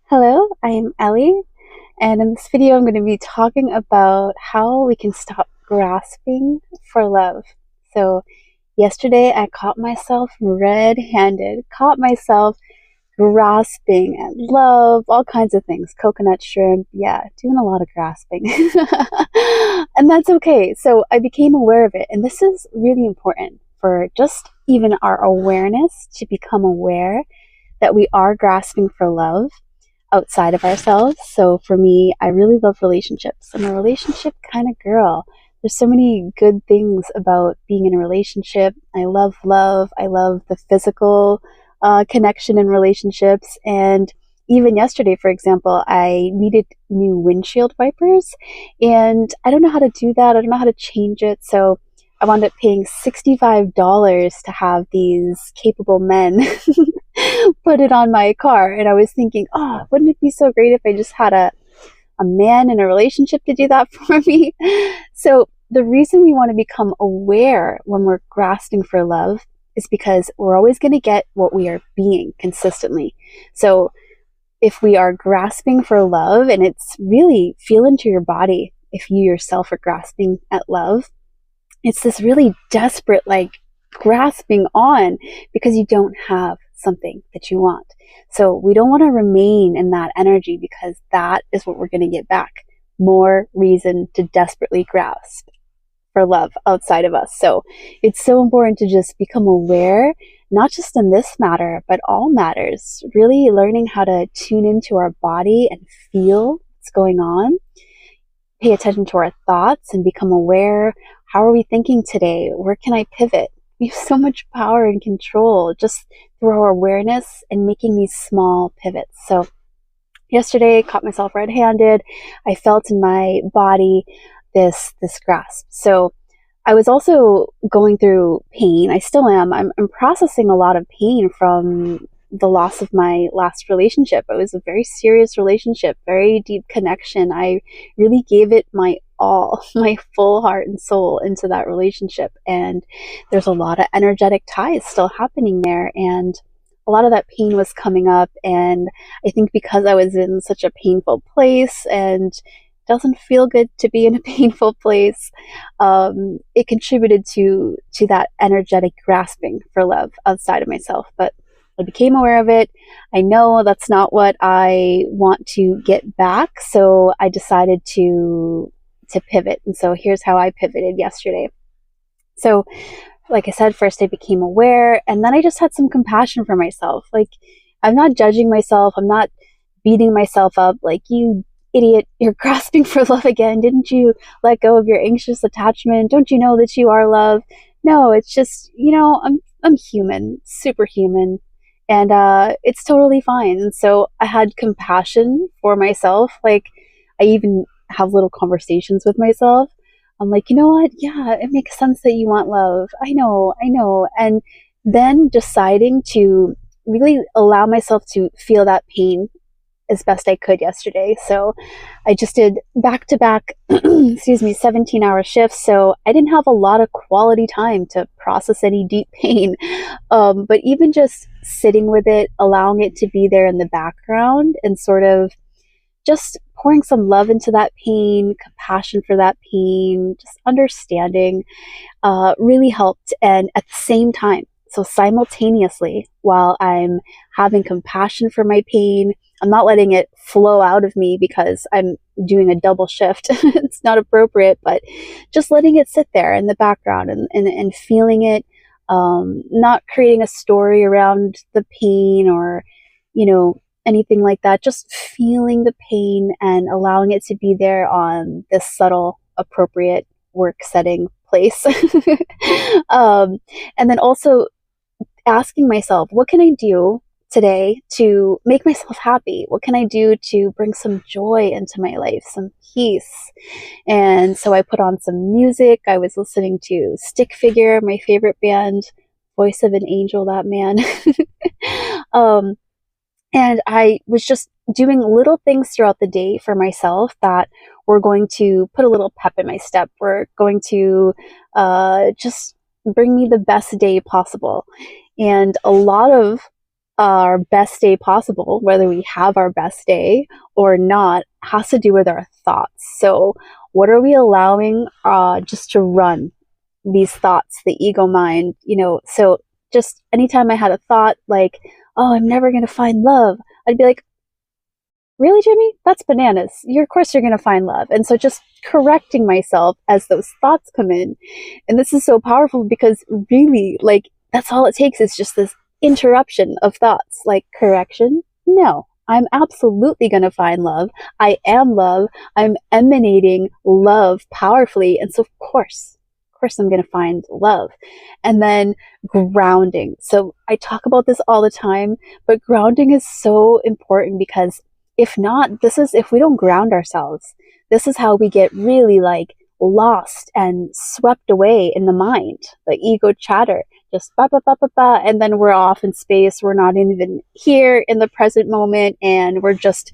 Hello, I'm Ellie, and in this video, I'm going to be talking about how we can stop grasping for love. So, yesterday, I caught myself red handed, caught myself grasping at love, all kinds of things, coconut shrimp, yeah, doing a lot of grasping. And that's okay. So, I became aware of it, and this is really important for just even our awareness to become aware that we are grasping for love outside of ourselves. So for me, I really love relationships. I'm a relationship kind of girl. There's so many good things about being in a relationship. I love love. I love the physical connection in relationships. And even yesterday, for example, I needed new windshield wipers, and I don't know how to do that. I don't know how to change it. So I wound up paying $65 to have these capable men put it on my car. And I was thinking, oh, wouldn't it be so great if I just had a man in a relationship to do that for me? So the reason we want to become aware when we're grasping for love is because we're always going to get what we are being consistently. So if we are grasping for love, and it's really feel into your body if you yourself are grasping at love, it's this really desperate, like, grasping on because you don't have something that you want. So we don't want to remain in that energy because that is what we're going to get back. More reason to desperately grasp for love outside of us. So it's so important to just become aware, not just in this matter, but all matters, really learning how to tune into our body and feel what's going on, pay attention to our thoughts and become aware. How are we thinking today? Where can I pivot? We have so much power and control just through our awareness and making these small pivots. So yesterday, I caught myself red-handed. I felt in my body this grasp. So I was also going through pain. I still am. I'm processing a lot of pain from the loss of my last relationship. It was a very serious relationship, very deep connection. I really gave it my all, my full heart and soul into that relationship. And there's a lot of energetic ties still happening there. And a lot of that pain was coming up. And I think because I was in such a painful place and it doesn't feel good to be in a painful place, it contributed to that energetic grasping for love outside of myself. But I became aware of it. I know that's not what I want to get back, so I decided to pivot. And so here's how I pivoted yesterday. So, like I said, first I became aware, and then I just had some compassion for myself. Like, I'm not judging myself. I'm not beating myself up like, you idiot, you're grasping for love again. Didn't you let go of your anxious attachment? Don't you know that you are love? No, it's just, I'm human, superhuman. And it's totally fine. And so I had compassion for myself. Like, I even have little conversations with myself. I'm like, you know what? Yeah, it makes sense that you want love. I know. And then deciding to really allow myself to feel that pain as best I could yesterday. So I just did back to back, 17-hour shifts. So I didn't have a lot of quality time to process any deep pain. But even just sitting with it, allowing it to be there in the background and sort of just pouring some love into that pain, compassion for that pain, just understanding, really helped. And at the same time, so simultaneously, while I'm having compassion for my pain, I'm not letting it flow out of me because I'm doing a double shift. It's not appropriate, but just letting it sit there in the background and feeling it, not creating a story around the pain or, anything like that. Just feeling the pain and allowing it to be there on this subtle, appropriate work setting place. And then also asking myself, what can I do today to make myself happy? What can I do to bring some joy into my life, some peace? And so I put on some music. I was listening to Stick Figure, my favorite band, Voice of an Angel, that man. And I was just doing little things throughout the day for myself that were going to put a little pep in my step. Were going to just bring me the best day possible. And a lot of our best day possible, whether we have our best day or not, has to do with our thoughts. So, what are we allowing just to run these thoughts, the ego mind? So just anytime I had a thought like, oh, I'm never going to find love, I'd be like, really, Jimmy? That's bananas. Of course you're going to find love. And so just correcting myself as those thoughts come in. And this is so powerful because really, like, that's all it takes is just this interruption of thoughts, like correction. No, I'm absolutely going to find love. I am love. I'm emanating love powerfully. And so, of course, I'm going to find love. And then grounding. So I talk about this all the time, but grounding is so important because if not, if we don't ground ourselves, this is how we get really like lost and swept away in the mind, the ego chatter, just ba ba ba ba ba, and then we're off in space. We're not even here in the present moment, and we're just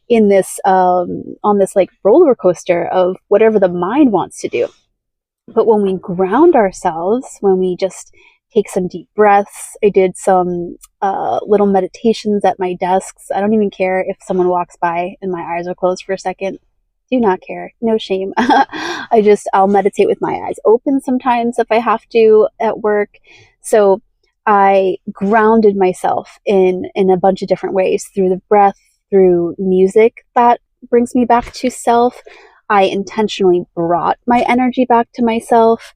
in this on this like roller coaster of whatever the mind wants to do. But when we ground ourselves, when we just take some deep breaths, I did some little meditations at my desks. I don't even care if someone walks by and my eyes are closed for a second. Do not care. No shame. I'll meditate with my eyes open sometimes if I have to at work. So I grounded myself in a bunch of different ways, through the breath, through music that brings me back to self. I intentionally brought my energy back to myself,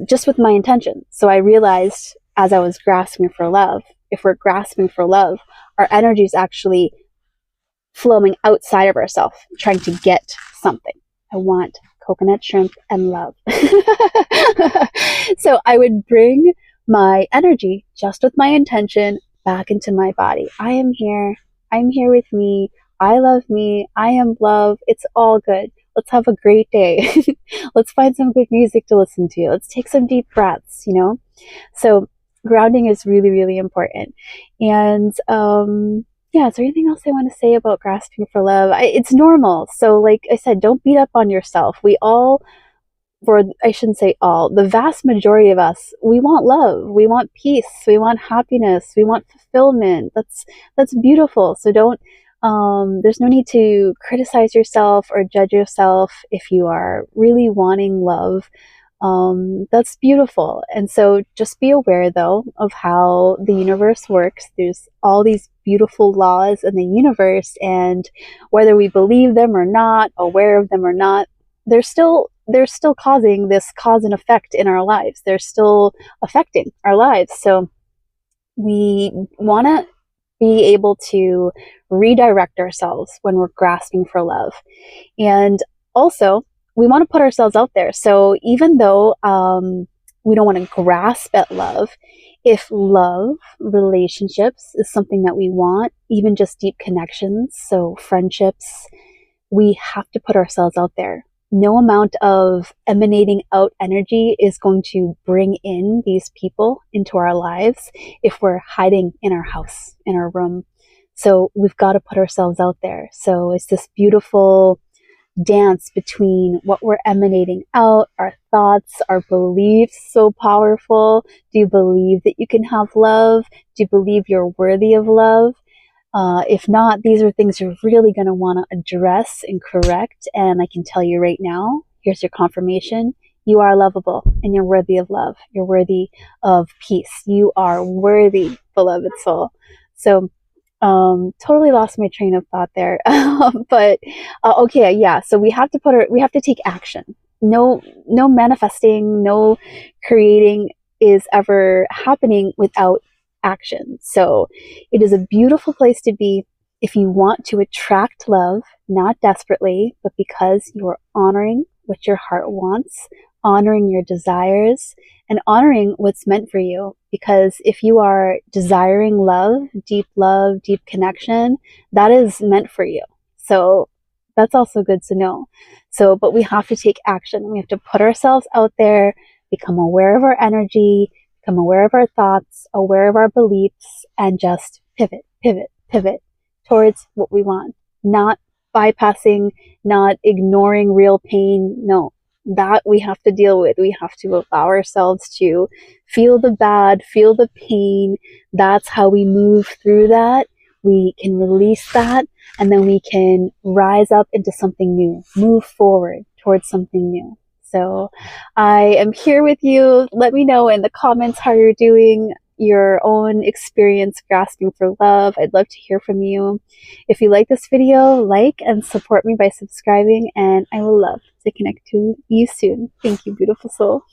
just with my intention. So I realized as I was grasping for love, if we're grasping for love, our energy is actually flowing outside of ourselves, trying to get something. I want coconut shrimp and love. So I would bring my energy just with my intention back into my body. I am here. I'm here with me. I love me. I am love. It's all good. Let's have a great day. Let's find some good music to listen to. Let's take some deep breaths, So grounding is really, really important. And yeah, is there anything else I want to say about grasping for love? It's normal. So like I said, don't beat up on yourself. We all, or I shouldn't say all, the vast majority of us, we want love. We want peace. We want happiness. We want fulfillment. That's beautiful. So don't, there's no need to criticize yourself or judge yourself if you are really wanting love. That's beautiful. And so just be aware though of how the universe works. There's all these beautiful laws in the universe, and whether we believe them or not, aware of them or not, they're still causing this cause and effect in our lives. They're still affecting our lives. So we want to be able to redirect ourselves when we're grasping for love. And also, we want to put ourselves out there. So even though we don't want to grasp at love, if love, relationships is something that we want, even just deep connections, so friendships, we have to put ourselves out there. No amount of emanating out energy is going to bring in these people into our lives if we're hiding in our house, in our room. So we've got to put ourselves out there. So it's this beautiful dance between what we're emanating out, our thoughts, our beliefs, so powerful. Do you believe that you can have love? Do you believe you're worthy of love? If not, these are things you're really going to want to address and correct. And I can tell you right now, here's your confirmation. You are lovable and you're worthy of love. You're worthy of peace. You are worthy, beloved soul. So, totally lost my train of thought there. But, okay. Yeah. So we have to take action. No manifesting, no creating is ever happening without action. So it is a beautiful place to be if you want to attract love, not desperately, but because you are honoring what your heart wants, honoring your desires, and honoring what's meant for you. Because if you are desiring love, deep connection, that is meant for you. So that's also good to know. So, but we have to take action. We have to put ourselves out there, become aware of our energy, become aware of our thoughts, aware of our beliefs, and just pivot towards what we want. Not bypassing, not ignoring real pain. No, that we have to deal with. We have to allow ourselves to feel the bad, feel the pain. That's how we move through that. We can release that, and then we can rise up into something new, move forward towards something new. So I am here with you. Let me know in the comments how you're doing, your own experience grasping for love. I'd love to hear from you. If you like this video, like and support me by subscribing, and I will love to connect to you soon. Thank you, beautiful soul.